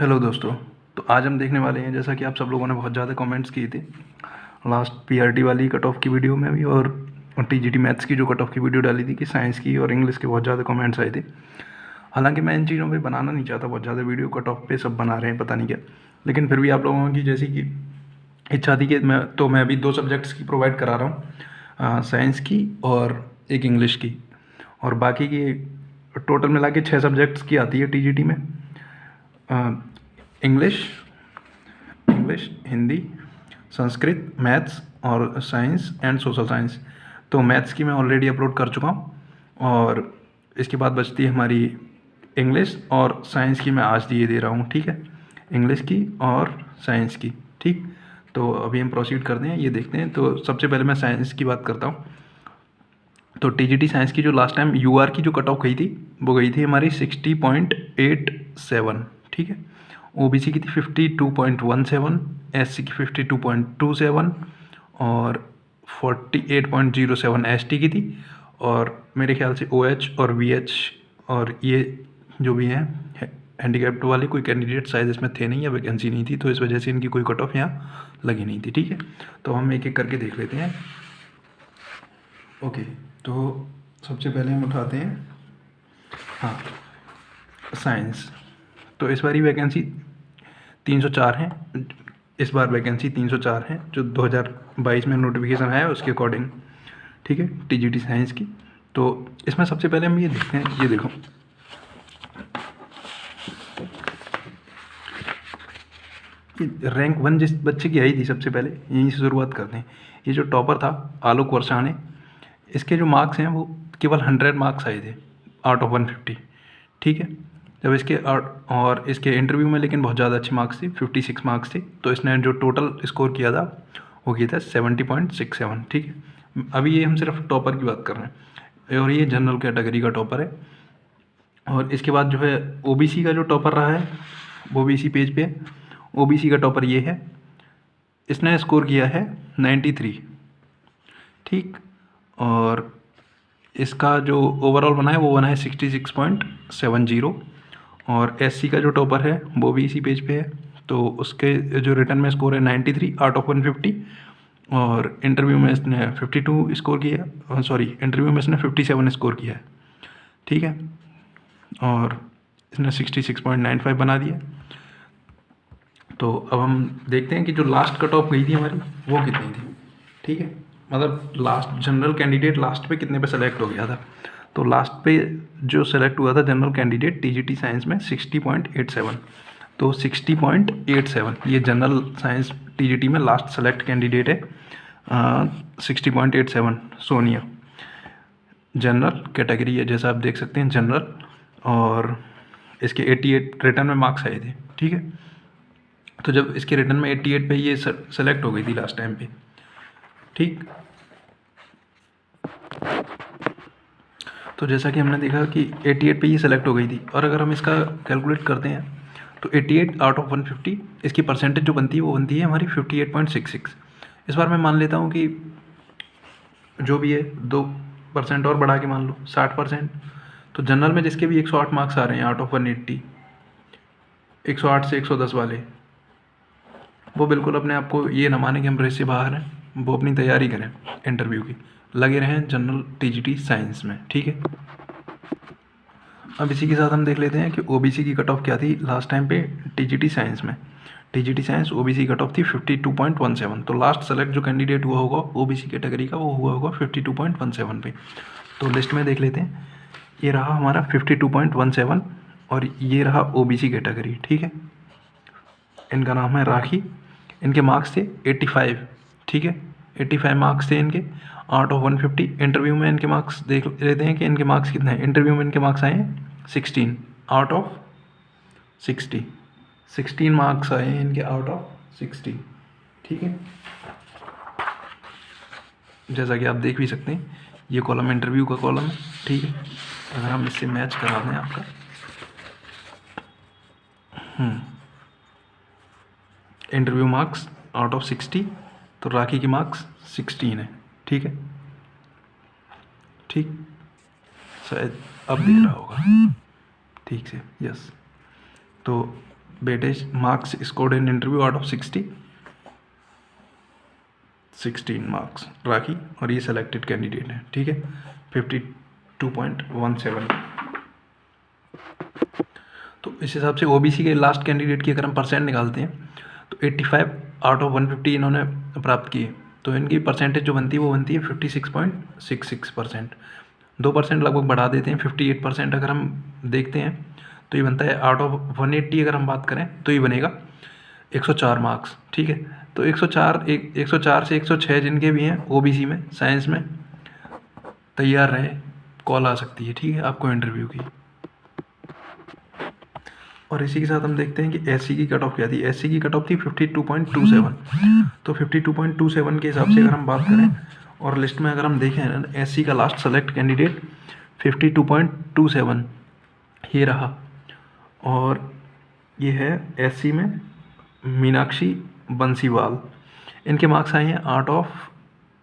Hello दोस्तों। तो आज हम देखने वाले हैं, जैसा कि आप सब लोगों ने बहुत ज़्यादा कमेंट्स किए थे लास्ट पीआरटी वाली कट ऑफ की वीडियो में भी, और टीजीटी मैथ्स की जो कट ऑफ की वीडियो डाली थी कि साइंस की और इंग्लिश के बहुत ज़्यादा कमेंट्स आए थे। हालांकि मैं इन चीज़ों पे बनाना नहीं चाहता, बहुत ज़्यादा वीडियो कट ऑफ पे सब बना रहे हैं पता नहीं क्या, लेकिन फिर भी आप लोगों की जैसी कि इच्छा थी कि मैं अभी 2 सब्जेक्ट्स की प्रोवाइड करा रहा हूँ, साइंस की और एक इंग्लिश की, और बाकी की टोटल मिला के 6 सब्जेक्ट्स की आती है टीजीटी में। English English Hindi, Sanskrit, maths और साइंस एंड सोशल साइंस। तो मैथ्स की मैं ऑलरेडी अपलोड कर चुका हूँ, और इसके बाद बचती है हमारी इंग्लिश और साइंस की मैं आज दिए दे रहा हूँ। ठीक है, इंग्लिश की और साइंस की। ठीक, तो अभी हम प्रोसीड करते हैं, ये देखते हैं। तो सबसे पहले मैं साइंस की बात करता हूँ। तो टीजीटी साइंस की जो लास्ट टाइम यूआर की जो कट ऑफ गई थी, वो गई थी हमारी 60.87। ठीक है, ओबीसी की थी 52.17, एससी की 52.27 और 48.07 एसटी की थी। और मेरे ख्याल से ओएच और वीएच और ये जो भी हैं हैंडीकैप्ड वाले कोई कैंडिडेट शायद इसमें थे नहीं या वैकेंसी नहीं थी, तो इस वजह से इनकी कोई कट ऑफ यहाँ लगी नहीं थी। ठीक है, तो हम एक एक करके देख लेते हैं। ओके, तो सबसे पहले हम उठाते हैं हाँ साइंस। तो इस बारी वैकेंसी 304 हैं। इस बार वैकेंसी 304 हैं, जो 2022 में नोटिफिकेशन आया उसके अकॉर्डिंग। ठीक है, टीजीटी साइंस की। तो इसमें सबसे पहले हम ये देखते हैं, ये देखो रैंक 1 जिस बच्चे की आई थी, सबसे पहले यहीं से शुरुआत करते हैं। ये जो टॉपर था आलोक वर्षाने, इसके जो मार्क्स हैं वो केवल 100 मार्क्स आए थे आउट ऑफ 150। ठीक है, जब इसके और इसके इंटरव्यू में लेकिन बहुत ज़्यादा अच्छे मार्क्स थे, 56 मार्क्स थे। तो इसने जो टोटल स्कोर किया था वो किया था 70.67। ठीक है, अभी ये हम सिर्फ टॉपर की बात कर रहे हैं, और ये जनरल कैटेगरी का टॉपर है। और इसके बाद जो है ओबीसी का जो टॉपर रहा है वो भी इसी पेज पे है। ओबीसी का टॉपर ये है, इसने स्कोर किया है 93। ठीक, और इसका जो ओवरऑल बना है वो बना है 66.70। और एससी का जो टॉपर है वो भी इसी पेज पे है, तो उसके जो रिटर्न में स्कोर है 93 आउट ऑफ 150। और इंटरव्यू में इसने 52 स्कोर किया, सॉरी इंटरव्यू में इसने 57 स्कोर किया है। ठीक है, और इसने 66.95 बना दिया। तो अब हम देखते हैं कि जो लास्ट कट ऑफ गई थी हमारी वो कितनी थी। ठीक है, मतलब लास्ट जनरल कैंडिडेट लास्ट पे कितने पे सेलेक्ट हो गया था। तो लास्ट पे जो सेलेक्ट हुआ था जनरल कैंडिडेट टीजीटी साइंस में 60.87। तो 60.87 ये जनरल साइंस टीजीटी में लास्ट सेलेक्ट कैंडिडेट है। 60.87 सोनिया जनरल कैटेगरी है, जैसा आप देख सकते हैं जनरल, और इसके 88 रिटर्न में मार्क्स आए थे। ठीक है, तो जब इसके रिटर्न में 88 पे ये सेलेक्ट हो गई थी लास्ट टाइम पे। ठीक, तो जैसा कि हमने देखा कि 88 पे ये सेलेक्ट हो गई थी, और अगर हम इसका कैलकुलेट करते हैं तो 88 आउट ऑफ 150 इसकी परसेंटेज जो बनती है वो बनती है हमारी 58.66। इस बार मैं मान लेता हूँ कि जो भी है 2% और बढ़ा के मान लो 60%। तो जनरल में जिसके भी 108 मार्क्स आ रहे हैं आउट ऑफ 180, 108 से 110 वाले, वो बिल्कुल अपने आप को ये ना माने कि हम रेस से बाहर हैं, वो अपनी तैयारी करें इंटरव्यू की, लगे रहें जनरल टीजीटी साइंस में। ठीक है, अब इसी के साथ हम देख लेते हैं कि ओबीसी की कट ऑफ क्या थी लास्ट टाइम पे टीजीटी साइंस में। TGT science OBC cut off थी 52.17। तो लास्ट सेलेक्ट जो कैंडिडेट हुआ होगा ओबीसी कैटेगरी का वो हुआ होगा 52.17 पे। तो लिस्ट में देख लेते हैं, ये रहा हमारा 52.17 और ये रहा ओबीसी कैटेगरी। ठीक है, इनका नाम है राखी, इनके मार्क्स थे 85। ठीक है, 85 मार्क्स थे इनके आउट ऑफ 150। इंटरव्यू में इनके मार्क्स देख लेते हैं कि इनके मार्क्स कितने हैं। इंटरव्यू में इनके मार्क्स आए हैं 16 आउट ऑफ 60। 16 मार्क्स आए हैं इनके आउट ऑफ 60। ठीक है, जैसा कि आप देख भी सकते हैं ये कॉलम इंटरव्यू का कॉलम है। ठीक है, अगर हम इससे मैच करा दें आपका इंटरव्यू मार्क्स आउट ऑफ 60, तो राखी की मार्क्स 16 है। ठीक है, ठीक, शायद अब दिख रहा होगा ठीक से। यस, तो weightage marks scored in interview out of 16 marks Rakhi, और ये सेलेक्टेड कैंडिडेट है, ठीक है, 52.17। तो इस हिसाब से ओबीसी के लास्ट कैंडिडेट की अगर हम परसेंट निकालते हैं तो 85 आउट ऑफ 150 इन्होंने प्राप्त किए, तो इनकी परसेंटेज जो बनती है वो बनती है 56.66%। 2% लगभग बढ़ा देते हैं, 58% अगर हम देखते हैं तो ये बनता है आउट ऑफ 180 अगर हम बात करें तो ये बनेगा 104 मार्क्स, ठीक है। तो 104 से 106 जिनके भी हैं ओबीसी में साइंस में, तैयार रहे, कॉल आ सकती है, ठीक है, आपको इंटरव्यू की। और इसी के साथ हम देखते हैं कि एससी की कट ऑफ क्या थी। एससी की कट ऑफ थी 52.27। तो 52.27 के हिसाब से अगर हम बात करें और लिस्ट में अगर हम देखें ना, एससी का लास्ट सेलेक्ट कैंडिडेट 52.27 ये रहा, और ये है एससी में मीनाक्षी बंसीवाल। इनके मार्क्स आए हैं आउट ऑफ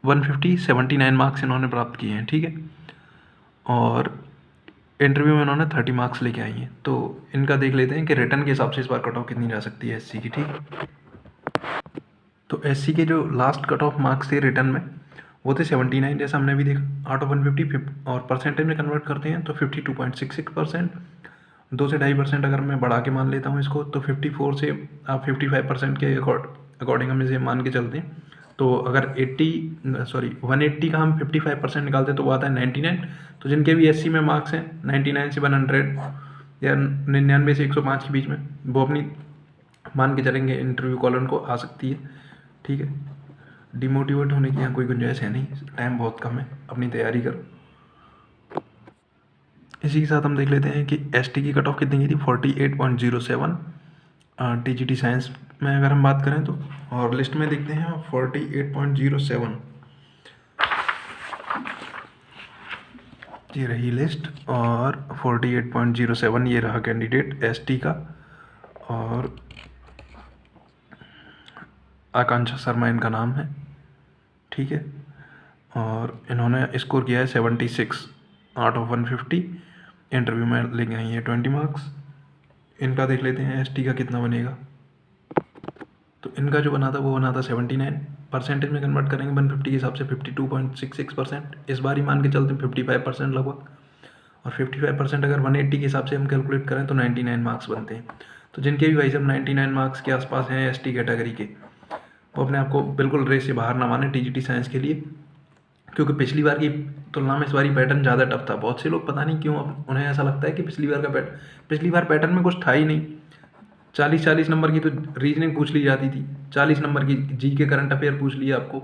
150, 79 मार्क्स इन्होंने प्राप्त किए हैं, ठीक है, और इंटरव्यू में इन्होंने 30 मार्क्स लेके आई हैं। तो इनका देख लेते हैं कि रिटर्न के हिसाब से इस बार कट ऑफ कितनी जा सकती है एससी की, ठीक। तो एससी के जो लास्ट कट ऑफ मार्क्स थे रिटर्न में वो थे 79, जैसा हमने भी देखा, आउट ऑफ 150, और परसेंटेज में कन्वर्ट करते हैं तो 52.66%। 2 से 2.5% अगर मैं बढ़ा के मान लेता हूँ इसको, तो 54 से आप 55% के अकॉर्डिंग हम इसे मान के चलते हैं। तो अगर 180 का हम 55% निकालते हैं तो वो आता है 99। तो जिनके भी एससी में मार्क्स हैं 99 से 100 या 99 से 105 के बीच में, वो अपनी मान के चलेंगे इंटरव्यू कॉल उनको आ सकती है, ठीक है। डिमोटिवेट होने की यहाँ कोई गुंजाइश है नहीं, टाइम बहुत कम है, अपनी तैयारी करो। इसी के साथ हम देख लेते हैं कि एसटी की कट ऑफ कितनी की थी, 48.07 टीजीटी साइंस में अगर हम बात करें तो, और लिस्ट में देखते हैं 48.07, ये रही लिस्ट, और 48.07 ये रहा कैंडिडेट एसटी का, और आकांक्षा शर्मा इनका नाम है, ठीक है, और इन्होंने स्कोर किया है 76 आउट ऑफ 150। इंटरव्यू में लेके आई है 20 मार्क्स। इनका देख लेते हैं एसटी का कितना बनेगा। तो इनका जो बना था वो बना था 79, परसेंटेज में कन्वर्ट करेंगे 150 के हिसाब से 52.66%। इस बार ही मान के चलते हैं 55% लगभग, और 55% अगर 180 के हिसाब से हम कैलकुलेट करें तो 99 मार्क्स बनते हैं। तो जिनके भी भाई साहब 99 मार्क्स के आसपास हैं एसटी कैटेगरी के, वो अपने आप को बिल्कुल रेस से बाहर ना माने टीजीटी साइंस के लिए, क्योंकि पिछली बार की तुलना में इस बार पैटर्न ज़्यादा टफ था। बहुत से लोग पता नहीं क्यों उन्हें ऐसा लगता है कि पिछली बार पैटर्न में कुछ था ही नहीं। 40 नंबर की तो रीजनिंग पूछ ली जाती थी, 40 नंबर की जी के करंट अफेयर पूछ लिया आपको,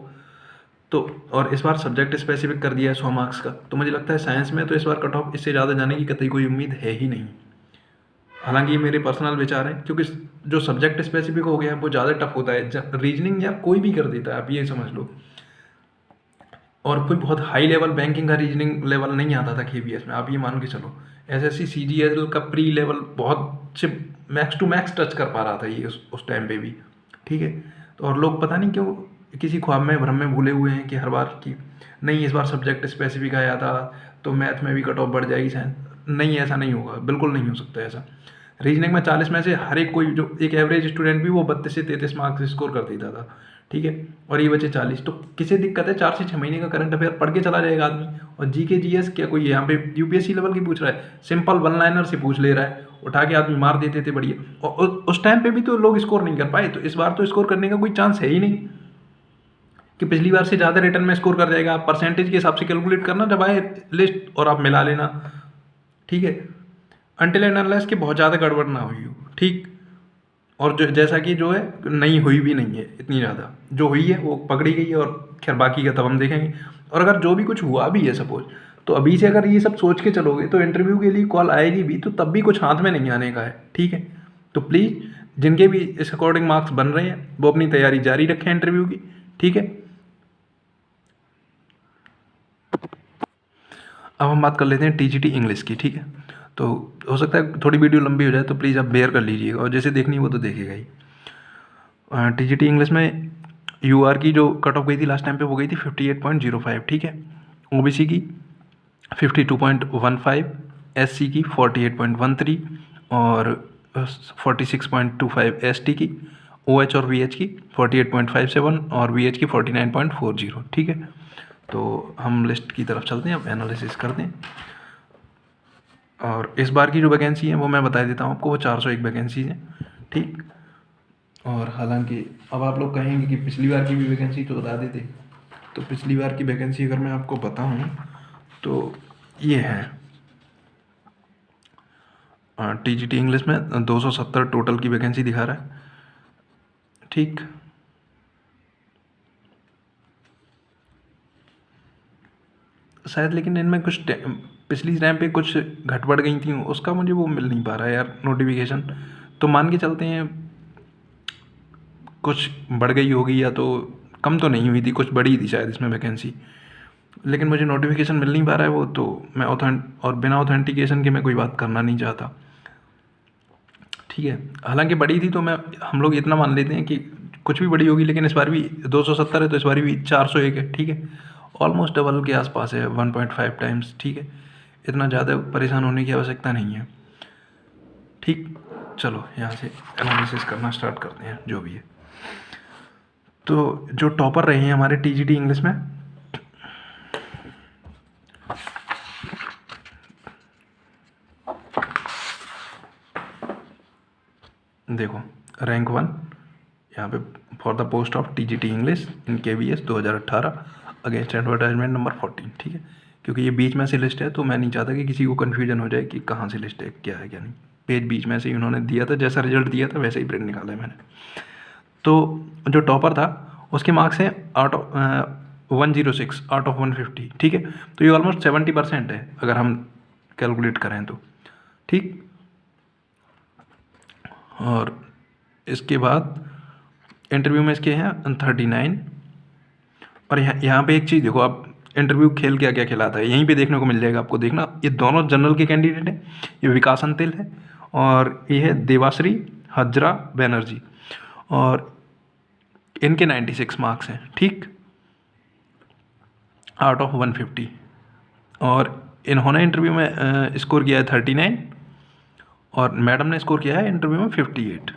तो और इस बार सब्जेक्ट स्पेसिफिक कर दिया है 100 मार्क्स का। तो मुझे लगता है साइंस में तो इस बार कट ऑफ इससे ज़्यादा जाने की कतई कोई उम्मीद है ही नहीं। हालांकि ये मेरे पर्सनल विचार हैं, क्योंकि जो सब्जेक्ट स्पेसिफिक हो गया है वो ज़्यादा टफ होता है। रीजनिंग या कोई भी कर देता है, आप ये समझ लो, और कोई बहुत हाई लेवल बैंकिंग का रीजनिंग लेवल नहीं आता था KBS में, आप ये मान के चलो। SSC CGL का प्री लेवल बहुत से मैक्स टू मैक्स टच कर पा रहा था ये उस टाइम पे भी, ठीक है। तो और लोग पता नहीं क्यों किसी ख्वाब में भ्रम में भूले हुए हैं कि हर बार की नहीं, इस बार सब्जेक्ट स्पेसिफिक आया था तो मैथ में भी कट ऑफ बढ़ जाएगी साइंस। नहीं, ऐसा नहीं होगा, बिल्कुल नहीं हो सकता ऐसा। रीजनिंग में 40 में से हर एक कोई, जो एक एवरेज स्टूडेंट भी वो 32 से 33 मार्क्स स्कोर कर देता था, ठीक है, और ये बचे 40। तो किसे दिक्कत है, 4 से 6 महीने का करंट अफेयर पढ़ के चला जाएगा आदमी। और GK GS क्या कोई यहाँ पे UPSC लेवल की पूछ रहा है, सिंपल वन लाइनर से पूछ ले रहा है, उठा के आदमी मार देते थे बढ़िया। और उस टाइम पे भी तो लोग स्कोर नहीं कर पाए, तो इस बार तो स्कोर करने का कोई चांस है ही नहीं कि पिछली बार से ज़्यादा रिटर्न में स्कोर कर जाएगा। आप परसेंटेज के हिसाब से कैलकुलेट करना जब आए लिस्ट, और आप मिला लेना, ठीक है, अनटिल एंड अनलेस कि बहुत ज़्यादा गड़बड़ ना हुई हो, ठीक। और जो जैसा कि जो है नहीं हुई भी नहीं है इतनी ज़्यादा, जो हुई है वो पकड़ी गई है, और खैर बाकी का तब हम देखेंगे। और अगर जो भी कुछ हुआ भी है सपोज, तो अभी से अगर ये सब सोच के चलोगे तो इंटरव्यू के लिए कॉल आएगी भी तो तब भी कुछ हाथ में नहीं आने का है, ठीक है। तो प्लीज़ जिनके भी इस अकॉर्डिंग मार्क्स बन रहे हैं वो अपनी तैयारी जारी रखें इंटरव्यू की, ठीक है। अब हम बात कर लेते हैं TGT इंग्लिश की, ठीक है। तो हो सकता है थोड़ी वीडियो लंबी हो जाए, तो प्लीज़ आप बेयर कर लीजिएगा, और जैसे देखनी है वो तो देखेगा ही। TGT इंग्लिश में UR की जो कट ऑफ गई थी लास्ट टाइम पे वो गई थी 58.05, ठीक है। OBC की 52.15, SC की 48.13, और 46.25 ST की, OH और VH की 48.57 और VH की 49.40। ठीक है, तो हम लिस्ट की तरफ चलते हैं, अब एनालिसिस करते हैं। और इस बार की जो वैकेंसी है वो मैं बता देता हूँ आपको, वो 401 वैकेंसीज हैं। ठीक, और हालांकि अब आप लोग कहेंगे कि पिछली बार की भी वैकेंसी तो बता देते, तो पिछली बार की वैकेंसी अगर मैं आपको बताऊँ तो ये है TGT इंग्लिश में 270 टोटल की वैकेंसी दिखा रहा है। ठीक, शायद लेकिन इनमें कुछ पिछली टाइम पे कुछ घट बढ़ गई थी, उसका मुझे वो मिल नहीं पा रहा है यार नोटिफिकेशन। तो मान के चलते हैं कुछ बढ़ गई होगी, या तो कम तो नहीं हुई थी, कुछ बढ़ी थी शायद इसमें वैकेंसी, लेकिन मुझे नोटिफिकेशन मिल नहीं पा रहा है वो, तो मैं और बिना ऑथेंटिकेशन के मैं कोई बात करना नहीं चाहता। ठीक है, हालांकि बड़ी थी तो हम लोग इतना मान लेते हैं कि कुछ भी बड़ी होगी, लेकिन इस बार भी 270 है तो इस बार भी 401 है। ठीक है, ऑलमोस्ट डबल के आसपास है, 1.5 टाइम्स। ठीक है, इतना ज़्यादा परेशान होने की आवश्यकता नहीं है। ठीक, चलो यहाँ से एनालिसिस करना स्टार्ट करते हैं जो भी है। तो जो टॉपर रहे हैं हमारे TGT इंग्लिश में, देखो रैंक 1 यहाँ पे for the post of TGT English in KVS 2018 against advertisement number 14। ठीक है, क्योंकि ये बीच में से लिस्ट है तो मैं नहीं चाहता कि किसी को कन्फ्यूजन हो जाए कि कहाँ से लिस्ट है, क्या है क्या नहीं। पेज बीच में से ही उन्होंने दिया था, जैसा रिजल्ट दिया था वैसे ही प्रिंट निकाला है मैंने। तो जो टॉपर था उसके मार्क्स हैं आउट ऑफ 106 आउट ऑफ 150। ठीक है, तो ये ऑलमोस्ट 70% है अगर हम कैलकुलेट करें तो। ठीक, और इसके बाद इंटरव्यू में इसके हैं 39। और यहाँ पे एक चीज़ देखो आप, इंटरव्यू खेल क्या क्या खिलाता है, यहीं पे देखने को मिल जाएगा आपको। देखना, ये दोनों जनरल के कैंडिडेट हैं, ये विकास अंतिल है और ये है देवाश्री हजरा बनर्जी, और इनके 96 मार्क्स हैं। ठीक, आउट ऑफ 150, और इन्होंने इंटरव्यू में स्कोर किया है 39 और मैडम ने स्कोर किया है इंटरव्यू में 58।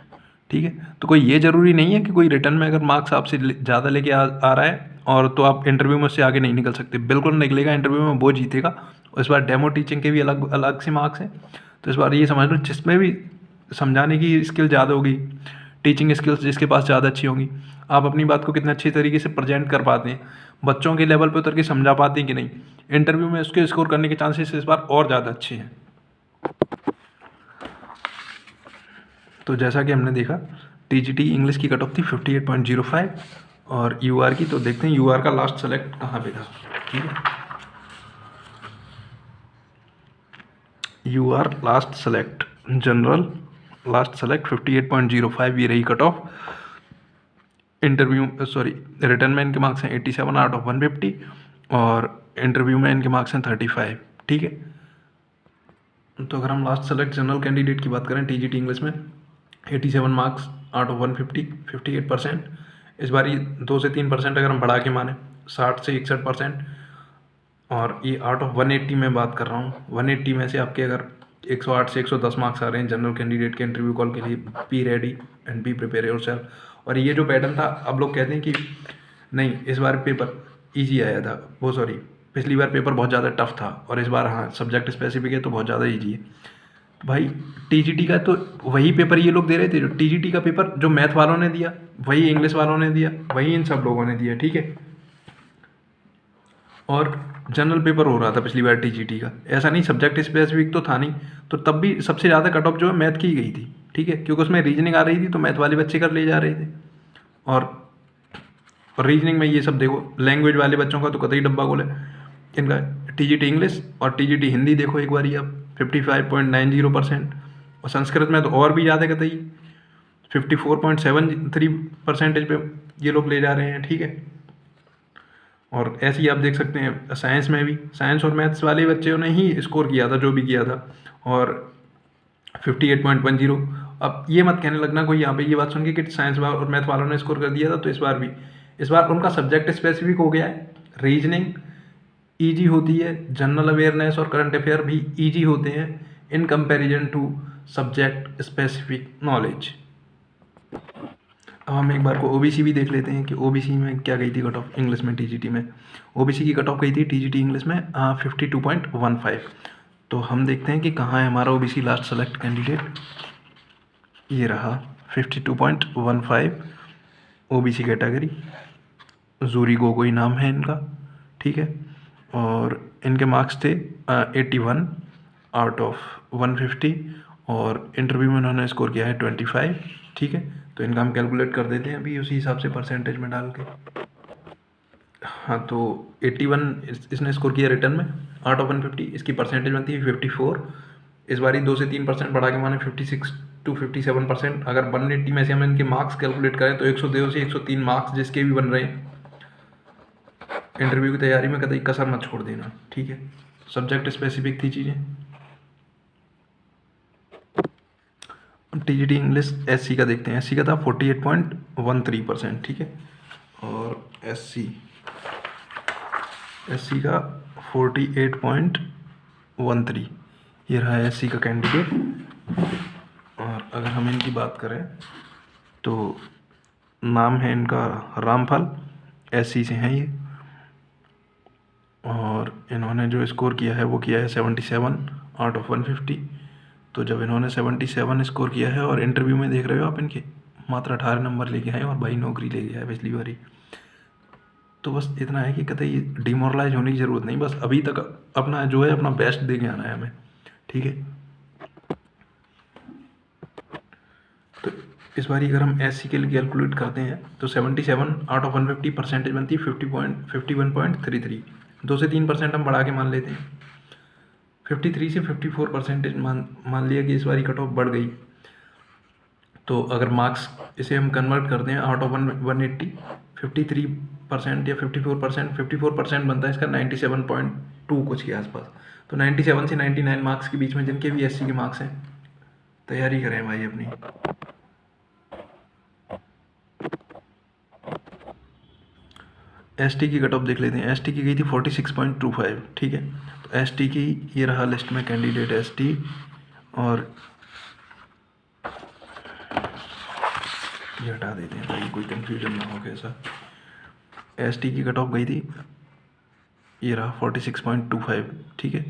ठीक है, तो कोई ये ज़रूरी नहीं है कि कोई रिटर्न में अगर मार्क्स आपसे ज़्यादा लेके आ रहा है और तो आप इंटरव्यू में उससे आगे नहीं निकल सकते। बिल्कुल निकलेगा, इंटरव्यू में वो जीतेगा। इस बार डेमो टीचिंग के भी अलग अलग से मार्क्स हैं, तो इस बार ये समझ लो जिसमें भी समझाने की स्किल ज़्यादा होगी, टीचिंग स्किल्स जिसके पास ज़्यादा अच्छी होंगी, आप अपनी बात को कितने अच्छी तरीके से प्रेजेंट कर पाते हैं, बच्चों के लेवल पे उतर के समझा पाते हैं कि नहीं, इंटरव्यू में उसके स्कोर करने के चांसेस इस बार और ज़्यादा अच्छे हैं। तो जैसा कि हमने देखा TGT इंग्लिश की कट ऑफ थी 58.05 और UR की, तो देखते हैं UR का लास्ट सेलेक्ट कहाँ पे था। ठीक है, UR last select general last select 58.05 ये रही कट ऑफ। इंटरव्यू रिटर्न में इनके मार्क्स हैं 87 आउट ऑफ 150 और इंटरव्यू में इनके मार्क्स हैं 35। ठीक है, तो अगर हम लास्ट सेलेक्ट जनरल कैंडिडेट की बात करें TGT इंग्लिश में 87 मार्क्स आउट ऑफ 150, 58%। इस बार ये 2 से 3% अगर हम बढ़ा के माने 60 से 61%, और ये आउट ऑफ 180 में बात कर रहा हूँ। 180 में से आपके अगर 108 से 110 मार्क्स आ रहे हैं जनरल कैंडिडेट के इंटरव्यू कॉल के लिए, be ready and be prepare yourself. और ये जो पैटर्न था, अब लोग कहते हैं कि नहीं इस बार पेपर ईजी आया था, वो सॉरी पिछली बार पेपर बहुत ज़्यादा टफ था और इस बार हाँ सब्जेक्ट स्पेसिफिक है तो बहुत ज़्यादा ईजी है। भाई TGT का तो वही पेपर ये लोग दे रहे थे, जो TGT का पेपर जो मैथ वालों ने दिया वही इंग्लिश वालों ने दिया, वही इन सब लोगों ने दिया। ठीक है, और जनरल पेपर हो रहा था पिछली बार TGT का, ऐसा नहीं सब्जेक्ट स्पेसिफिक तो था नहीं, तो तब भी सबसे ज़्यादा कट ऑफ जो है मैथ की गई थी। ठीक है, क्योंकि उसमें रीजनिंग आ रही थी तो मैथ वाले बच्चे कर ले जा रहे थे, और रीजनिंग में ये सब देखो लैंग्वेज वाले बच्चों का तो कतई डब्बा गोल है। इनका TGT इंग्लिश और TGT हिंदी देखो एक बार, अब 55.90%, और संस्कृत में तो और भी ज़्यादा कतई 54.73% पे ये लोग ले जा रहे हैं। ठीक है, और ऐसे ही आप देख सकते हैं साइंस में भी, साइंस और मैथ्स वाले बच्चों ने ही स्कोर किया था जो भी किया था, और 58.10। अब ये मत कहने लगना कोई यहाँ पे ये बात सुन के कि साइंस और मैथ वालों ने स्कोर कर दिया था, तो इस बार उनका सब्जेक्ट स्पेसिफिक हो गया है। रीजनिंग ईजी होती है, जनरल अवेयरनेस और करंट अफेयर भी ईजी होते हैं in comparison to subject specific knowledge. अब हम एक बार को ओबीसी भी देख लेते हैं कि ओबीसी में क्या गई थी कट ऑफ इंग्लिश में। टीजीटी में ओबीसी की कट ऑफ गई थी टीजीटी इंग्लिश में 52.15। तो हम देखते हैं कि कहाँ है हमारा ओबीसी लास्ट सेलेक्ट कैंडिडेट। ये रहा 52.15 ओबीसी कैटेगरी। जूरी गोगोई नाम है इनका, ठीक है। और इनके मार्क्स थे 81 आउट ऑफ 150 और इंटरव्यू में उन्होंने स्कोर किया है 25, ठीक है। तो इनका हम कैलकुलेट कर देते हैं अभी उसी हिसाब से परसेंटेज में डाल के। हाँ, तो 81 इसने स्कोर किया रिटर्न में आउट ऑफ 150, इसकी परसेंटेज बनती है 54। इस बारी 2 से 3% बढ़ा के माने 56 to 57%। अगर 180 में से हम इनके मार्क्स कैलकुलेट करें तो 102 से 103 मार्क्स जिसके भी बन रहे हैं। इंटरव्यू की तैयारी में कतई कसर मत छोड़ देना, ठीक है। सब्जेक्ट स्पेसिफिक थी चीज़ें। टीजीटी इंग्लिश एससी का देखते हैं। एससी का था 48.13%, ठीक है। और एससी का 48.13, ये रहा एससी का कैंडिडेट। और अगर हम इनकी बात करें तो नाम है इनका रामफल, एससी से हैं ये। और इन्होंने जो स्कोर किया है वो किया है 77 आउट ऑफ 150। तो जब इन्होंने 77 स्कोर किया है और इंटरव्यू में देख रहे हो आप इनके मात्र 18 नंबर लेके आए और भाई नौकरी ले गया है पिछली बारी। तो बस इतना है कि कतई डिमोरलाइज होने की ज़रूरत नहीं, बस अभी तक अपना जो है अपना बेस्ट दे के आना है हमें, ठीक है। तो इस बारी अगर हम एससी के लिए कैलकुलेट करते हैं तो 77 आउट ऑफ 150 परसेंटेज बनती है 51.33। 2 से 3% हम बढ़ा के मान लेते हैं। 53 से 54 परसेंटेज मान लिया कि इस बारी कट ऑफ बढ़ गई। तो अगर मार्क्स इसे हम कन्वर्ट करते हैं आउट ऑफ 180, 53% या 54% बनता है इसका 97.2 कुछ के आसपास। तो 97 से 99 मार्क्स के बीच में जिनके भी एससी के मार्क्स हैं, तैयारी करें भाई अपनी। एसटी की कट ऑफ देख लेते हैं। एसटी की गई थी 46.25, ठीक है। तो एसटी की ये रहा लिस्ट में कैंडिडेट एसटी। और ये हटा देते हैं ताकि कोई कंफ्यूजन ना हो कैसा। एसटी की कट ऑफ गई थी, ये रहा 46.25, ठीक है।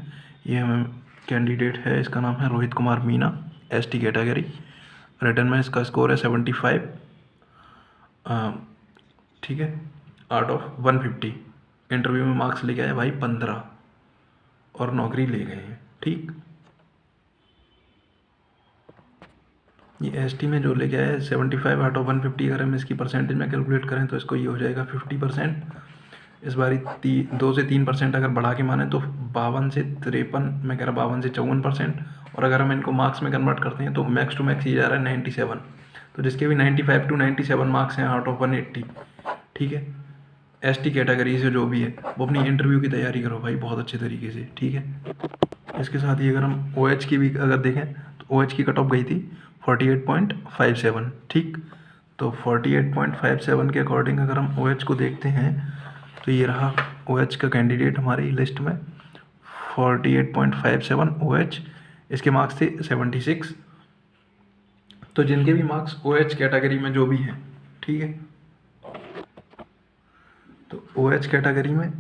ये हमें कैंडिडेट है, इसका नाम है Rohit Kumar Meena, ST category. Return में इसका स्कोर है 75, ठीक है, आउट ऑफ 150। इंटरव्यू में मार्क्स लेके आए भाई 15 और नौकरी ले गए हैं, ठीक। ये एसटी में जो लेके आए 75 आउट ऑफ 150, अगर हम इसकी परसेंटेज में कैलकुलेट करें तो इसको ये हो जाएगा 50%। इस बारी 2 से 3% अगर बढ़ा के माने तो 52 से 53, मैं कह रहा 52 से 54%। और अगर हम इनको मार्क्स में कन्वर्ट करते हैं तो मैक्स टू मैक्स ये जा रहा है 97। तो जिसके भी 95 to 97 मार्क्स हैं आउट ऑफ 180, ठीक है। एसटी कैटेगरी से जो भी है वो अपनी इंटरव्यू की तैयारी करो भाई बहुत अच्छे तरीके से, ठीक है। इसके साथ ही अगर हम ओएच की भी अगर देखें तो ओएच की कट ऑफ गई थी 48.57, ठीक। तो 48.57 के अकॉर्डिंग अगर हम ओएच को देखते हैं तो ये रहा ओएच का कैंडिडेट हमारी लिस्ट में 48.57 ओएच। इसके मार्क्स थे 76। तो जिनके भी मार्क्स ओएच कैटेगरी में जो भी हैं, ठीक है। तो ओएच कैटेगरी में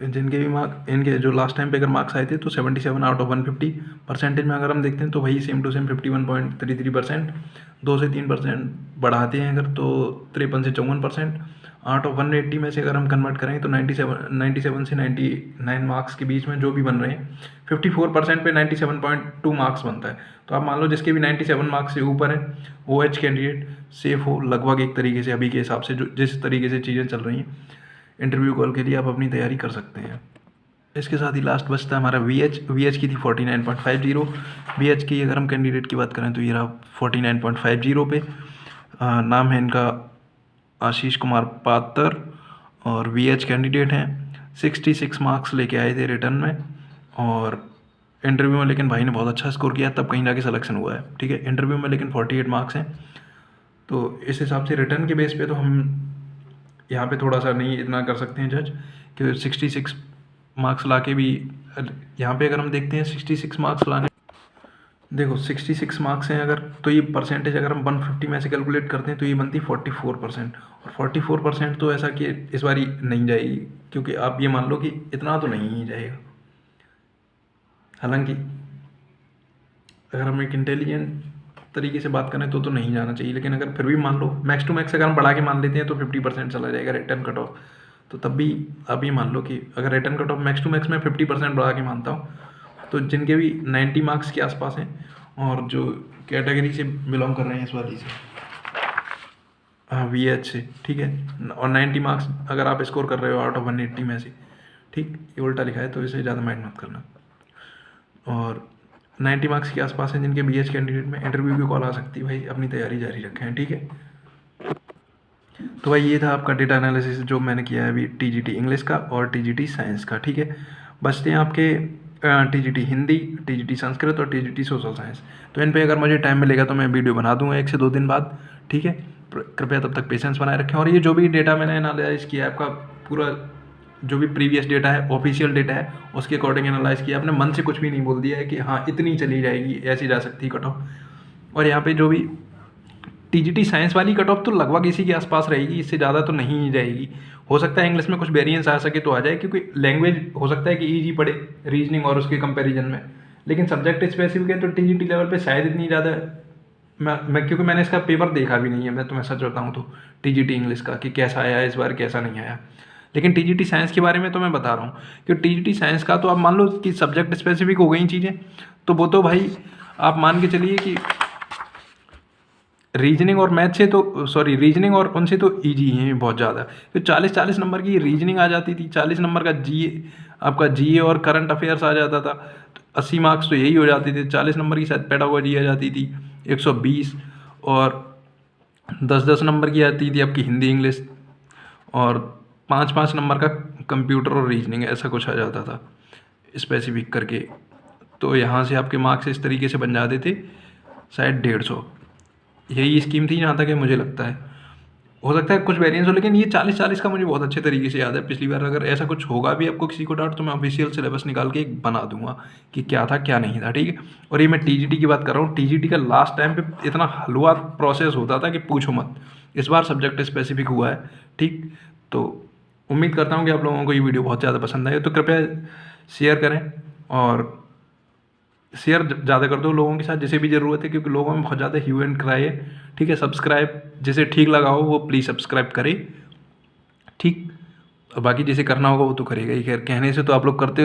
जिनके भी मार्क इनके जो लास्ट टाइम पे अगर मार्क्स आए थे तो 77 आउट ऑफ 150। परसेंटेज में अगर हम देखते हैं तो वही सेम टू सेम 51.33%। 2 से 3% बढ़ाते हैं अगर तो 53 से 54%। आउट ऑफ 180 में से अगर हम कन्वर्ट करें तो 97 से 99 मार्क्स के बीच में जो भी बन रहे हैं 54% पे 97.2 मार्क्स बनता है। तो आप मान लो जिसके भी 97 मार्क्स से ऊपर है ओएच कैंडिडेट सेफ हो लगभग एक तरीके से। अभी के हिसाब से जो जिस तरीके से चीज़ें चल रही हैं इंटरव्यू कॉल के लिए आप अपनी तैयारी कर सकते हैं। इसके साथ ही लास्ट बचता है हमारा वीएच की थी 49.50। वीएच की अगर हम कैंडिडेट की बात करें तो ये रहा 49.50 पे। नाम है इनका आशीष कुमार पात्र और वीएच कैंडिडेट हैं। 66 मार्क्स लेके आए थे रिटर्न में और इंटरव्यू में लेकिन भाई ने बहुत अच्छा स्कोर किया तब कहीं जाके सिलेक्शन हुआ है, ठीक है। इंटरव्यू में लेकिन 48 मार्क्स हैं। तो इस हिसाब से रिटर्न के बेस पे तो हम यहाँ पे थोड़ा सा नहीं इतना कर सकते हैं जज कि 66 मार्क्स ला के भी यहाँ पे अगर हम देखते हैं 66 मार्क्स लाने देखो 66 मार्क्स हैं अगर, तो ये परसेंटेज अगर हम 150 में से कैलकुलेट करते हैं तो ये बनती 44%। और 44% तो ऐसा कि इस बार ही नहीं जाएगी, क्योंकि आप ये मान लो कि इतना तो नहीं ही जाएगा। हालांकि अगर हम एक इंटेलिजेंट तरीके से बात करें तो नहीं जाना चाहिए, लेकिन अगर फिर भी मान लो मैक्स टू मैक्स अगर हम बढ़ा के मान लेते हैं तो 50% चला जाएगा रिटर्न कट ऑफ। तो तब भी आप ये मान लो कि अगर return cut off max to max मैं 50% बढ़ा के मानता हूँ, तो जिनके भी 90 मार्क्स के आसपास हैं और जो कैटेगरी से बिलोंग कर रहे हैं इस वाली से, हाँ VH से, ठीक है, और 90 मार्क्स अगर आप स्कोर कर रहे हो आउट ऑफ 180 में से, ठीक, ये उल्टा लिखा है तो इसे ज़्यादा माइंड मत करना। और 90 मार्क्स के आसपास हैं जिनके BH कैंडिडेट में, इंटरव्यू की कॉल आ सकती है भाई, अपनी तैयारी जारी रखें, ठीक है। तो भाई ये था आपका डेटा एनालिसिस जो मैंने किया है अभी TGT इंग्लिश का और TGT साइंस का, ठीक है। बचते हैं आपके TGT हिंदी, TGT संस्कृत और TGT सोशल साइंस। तो इन पे अगर मुझे टाइम मिलेगा तो मैं वीडियो बना दूंगा 1 से 2 दिन बाद, ठीक है। कृपया तब तक पेशेंस बनाए रखें। और ये जो भी डेटा मैंने एनालाइज किया है आपका पूरा, जो भी प्रीवियस डेटा है, ऑफिशियल डेटा है, उसके अकॉर्डिंग एनालाइज किया, अपने मन से कुछ भी नहीं बोल दिया है कि हाँ इतनी चली जाएगी, ऐसी जा सकती कट ऑफ। और यहाँ पे जो भी TGT साइंस वाली कट ऑफ तो लगभग इसी के आसपास रहेगी, इससे ज़्यादा तो नहीं जाएगी। हो सकता है इंग्लिश में कुछ वेरिएंस आ सके तो आ जाए, क्योंकि लैंग्वेज हो सकता है कि ईजी पड़े रीजनिंग और उसके कंपैरिजन में, लेकिन सब्जेक्ट स्पेसिफिक है तो TGT लेवल पे शायद इतनी ज़्यादा मैं क्योंकि मैंने इसका पेपर देखा भी नहीं है, मैं तुम्हें सच बताऊँ तो TGT इंग्लिश का कि कैसा आया इस बार कैसा नहीं आया। लेकिन TGT साइंस के बारे में तो मैं बता रहा हूँ कि TGT साइंस का तो आप मान लो कि सब्जेक्ट स्पेसिफिक हो गई चीज़ें, तो वो तो भाई आप मान के चलिए कि रीजनिंग और मैथ से तो रीजनिंग और उनसे तो ईजी हैं बहुत ज़्यादा। तो 40-40 नंबर की रीजनिंग आ जाती थी, 40 नंबर का आपका GA और करंट अफेयर्स आ जाता था, तो 80 मार्क्स तो यही हो जाते थे। 40 नंबर की शायद पेडागोजी आ जाती थी 120, और 10-10 नंबर की आती थी आपकी हिंदी इंग्लिश, और 5-5 नंबर का कंप्यूटर और रीजनिंग, ऐसा कुछ आ जाता था स्पेसिफिक करके। तो यहाँ से आपके मार्क्स इस तरीके से बन जाते थे शायद 150। यही स्कीम थी जहाँ तक है मुझे लगता है। हो सकता है कुछ वेरिएंस हो, लेकिन ये 40-40 का मुझे बहुत अच्छे तरीके से याद है। पिछली बार अगर ऐसा कुछ होगा भी आपको किसी को डाउट, तो मैं ऑफिशियल सिलेबस निकाल के एक बना दूंगा कि क्या था क्या नहीं था, ठीक है। और ये मैं TGT की बात कर रहा हूँ, TGT का लास्ट टाइम पे इतना हलवा प्रोसेस होता था कि पूछो मत। इस बार सब्जेक्ट स्पेसिफिक हुआ है, ठीक। तो उम्मीद करता हूँ कि आप लोगों को ये वीडियो बहुत ज़्यादा पसंद आए, तो कृपया शेयर करें और शेयर ज़्यादा कर दो लोगों के साथ जिसे भी ज़रूरत है, क्योंकि लोगों में बहुत ज़्यादा ह्यू एंड क्राई है, ठीक है। सब्सक्राइब जिसे ठीक लगा हो वो प्लीज़ सब्सक्राइब करे, ठीक। और बाकी जिसे करना होगा वो तो करेगा ही, खैर कहने से तो आप लोग करते हो तो